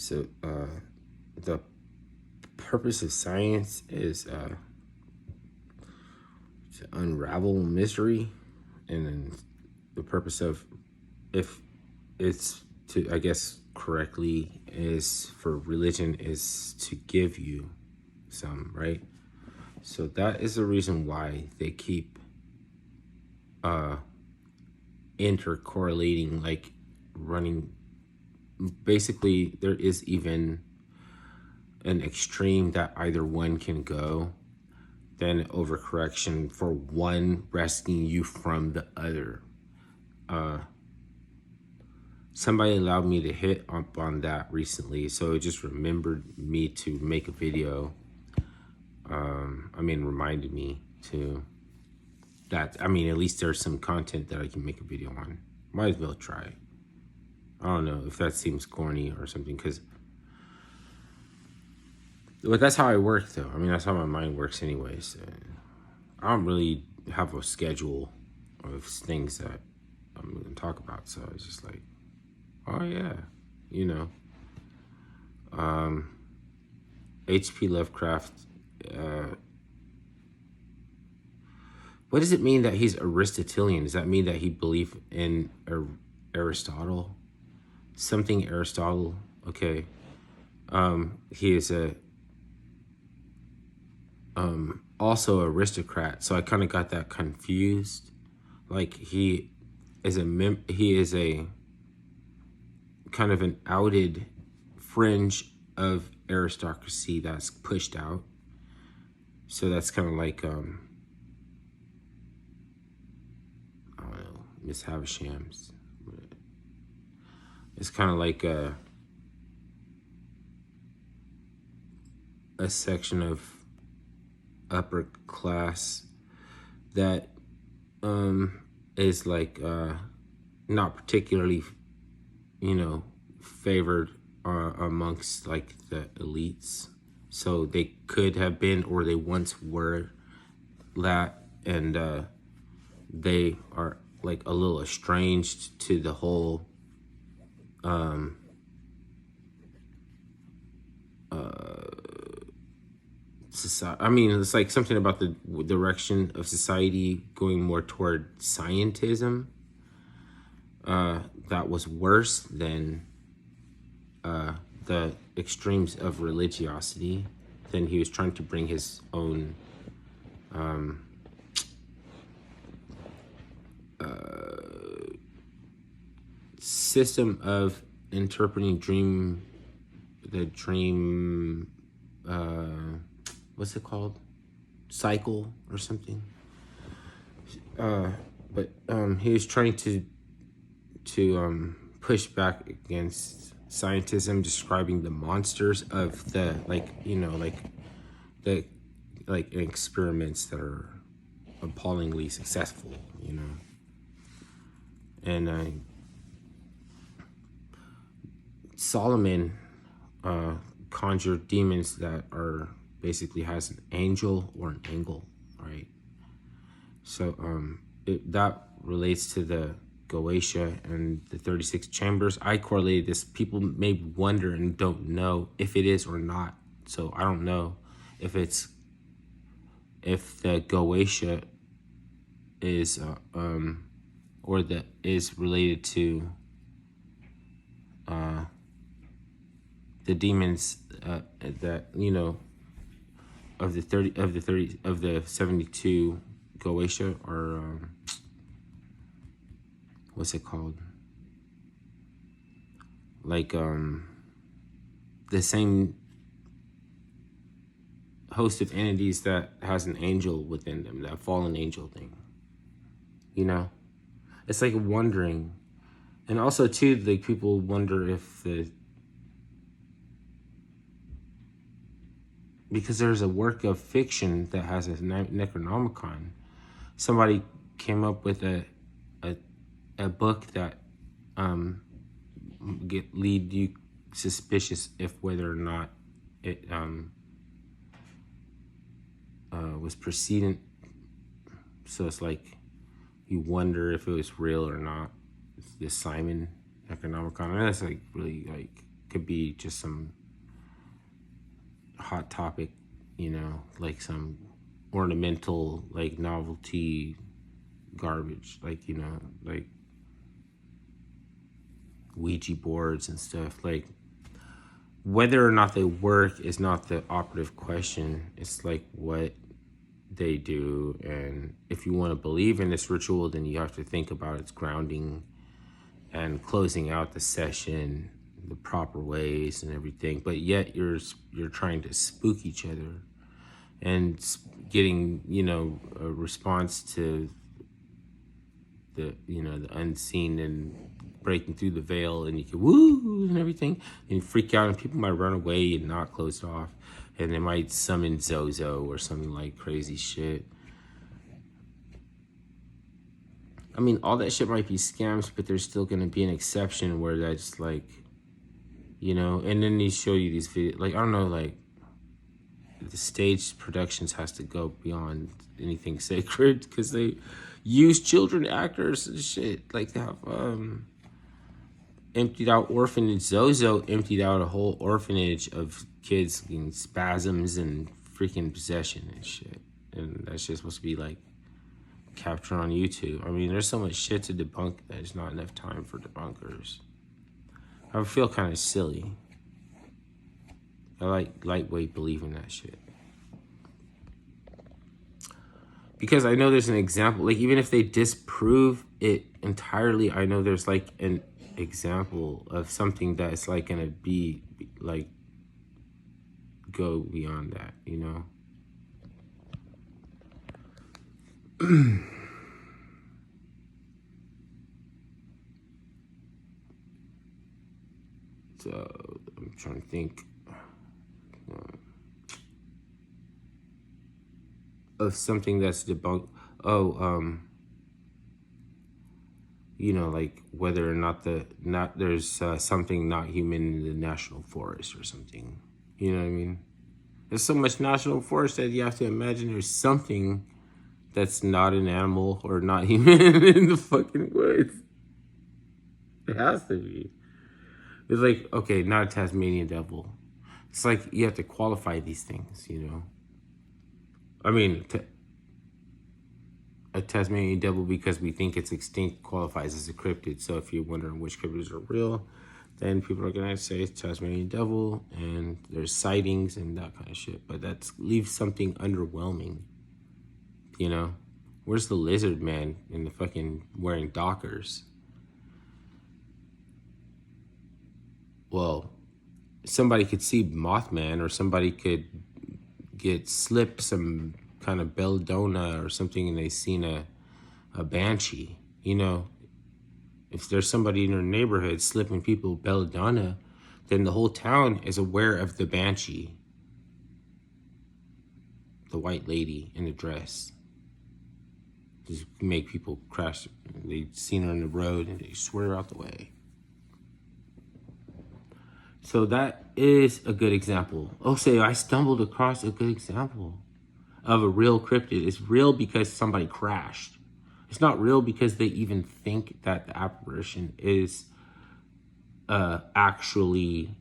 So the purpose of science is to unravel mystery, and then the purpose of, if it's to, I guess correctly, is for religion is to give you some, right? So that is the reason why they keep intercorrelating, like running. Basically, there is even an extreme that either one can go, then overcorrection for one rescuing you from the other. Somebody allowed me to hit up on that recently, so it just remembered me to make a video. Reminded me to that. At least there's some content that I can make a video on. Might as well try. I don't know if that seems corny or something, but that's how I work, though. That's how my mind works anyways. I don't really have a schedule of things that I'm going to talk about, so it's just like, oh yeah, you know. H.P. Lovecraft, what does it mean that he's Aristotelian? Does that mean that he believed in Aristotle? Something Aristotle, okay. He is also aristocrat, so I kind of got that confused. Like he is a kind of an outed fringe of aristocracy that's pushed out. So that's kind of like I don't know, Miss Havisham's. It's kind of like a section of upper class that is like not particularly, favored amongst like the elites. So they could have been, or they once were that, and they are like a little estranged to the whole society. It's like something about the direction of society going more toward scientism that was worse than the extremes of religiosity. Then he was trying to bring his own system of interpreting the dream, what's it called? Cycle or something. But he was trying to push back against scientism, describing the monsters of the experiments that are appallingly successful, and Solomon conjured demons that are basically has an angel or an angle, right? So that relates to the Goetia and the 36 chambers. I correlated this. People may wonder and don't know if it is or not. So I don't know if the Goetia is or that is related to the demons that of the 72 Goetia, or what's it called? Like the same host of entities that has an angel within them, that fallen angel thing. It's like wondering, and also too, like people wonder if because there's a work of fiction that has a Necronomicon. Somebody came up with a book that lead you suspicious if whether or not it was precedent. So it's like you wonder if it was real or not. It's the Simon Necronomicon. And that's like really like could be just some hot topic, like some ornamental, like novelty garbage, like, like Ouija boards and stuff. Like, whether or not they work is not the operative question. It's like what they do. And if you want to believe in this ritual, then you have to think about its grounding and closing out the session the proper ways and everything. But yet you're trying to spook each other and getting, a response to the, the unseen, and breaking through the veil, and you can woo and everything, and you freak out, and people might run away and not close it off, and they might summon Zozo or something like crazy shit. I mean, all that shit might be scams, but there's still gonna be an exception where that's like, and then they show you these videos, like, I don't know, like, the stage productions has to go beyond anything sacred, because they use children actors and shit. Like, they have emptied out orphanage. Zozo emptied out a whole orphanage of kids getting spasms and freaking possession and shit. And that's just supposed to be like captured on YouTube. I mean, there's so much shit to debunk that there's not enough time for debunkers. I feel kind of silly. I like lightweight believing that shit. Because I know there's an example, like, even if they disprove it entirely, I know there's like an example of something that's like gonna be like go beyond that, So I'm trying to think of something that's debunked. Like whether or not there's something not human in the national forest or something. You know what I mean? There's so much national forest that you have to imagine there's something that's not an animal or not human in the fucking woods. It has to be. It's like, okay, not a Tasmanian devil. It's like you have to qualify these things, I mean, a Tasmanian devil, because we think it's extinct, qualifies as a cryptid. So if you're wondering which cryptids are real, then people are gonna say it's Tasmanian devil, and there's sightings and that kind of shit. But that leaves something underwhelming. Where's the lizard man in the fucking wearing Dockers? Well, somebody could see Mothman, or somebody could get slipped some kind of belladonna or something, and they seen a banshee. If there's somebody in their neighborhood slipping people belladonna, then the whole town is aware of the banshee, the white lady in the dress. Just make people crash. They've seen her on the road and they swear out the way. So that is a good example. Oh, say I stumbled across a good example of a real cryptid. It's real because somebody crashed. It's not real because they even think that the apparition is actually,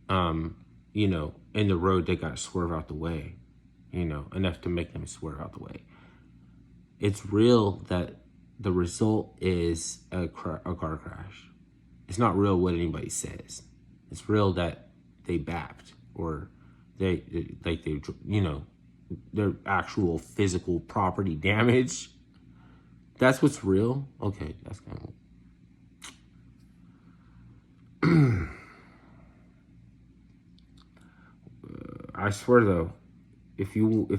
in the road. They gotta swerve out the way, enough to make them swerve out the way. It's real that the result is a car crash. It's not real what anybody says. It's real that they bapped, or they their actual physical property damage. That's what's real. Okay, that's kind of. I swear though, if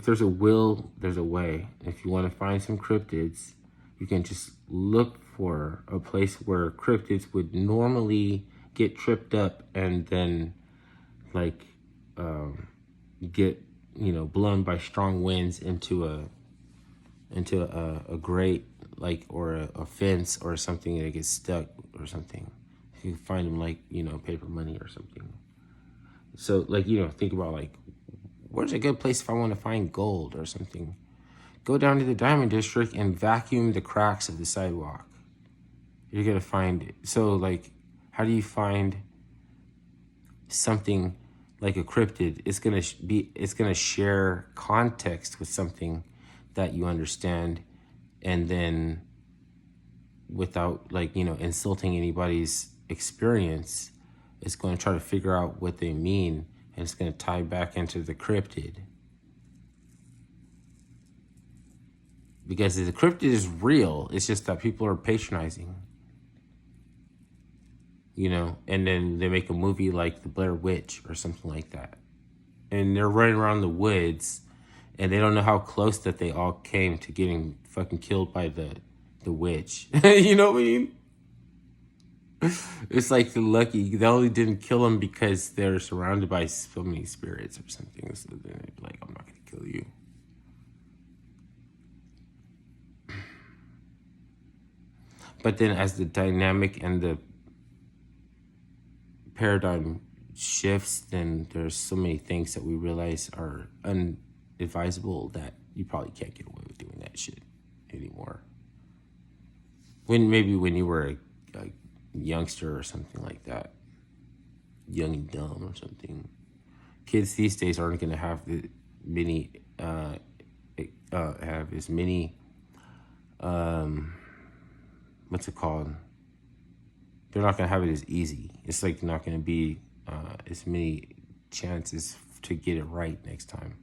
there's a will, there's a way. If you want to find some cryptids, you can just look for a place where cryptids would normally get tripped up and then like get blown by strong winds into a grate, like, or a fence or something, that gets stuck or something. You can find them like paper money or something. So like think about like, where's a good place if I want to find gold or something? Go down to the Diamond District and vacuum the cracks of the sidewalk. You're gonna find it. So like, how do you find something like a cryptid, it's gonna share context with something that you understand, and then without, like, insulting anybody's experience, it's going to try to figure out what they mean, and it's going to tie back into the cryptid. Because the cryptid is real, it's just that people are patronizing, and then they make a movie like The Blair Witch or something like that. And they're running around the woods, and they don't know how close that they all came to getting fucking killed by the witch. You know what I mean? It's like they only didn't kill them because they're surrounded by so many spirits or something. So then they're like, I'm not going to kill you. But then as the dynamic and the paradigm shifts, then there's so many things that we realize are unadvisable that you probably can't get away with doing that shit anymore. Maybe when you were a youngster or something like that, young and dumb or something. Kids these days aren't going to have have as many what's it called? They're not going to have it as easy. It's like not going to be as many chances to get it right next time.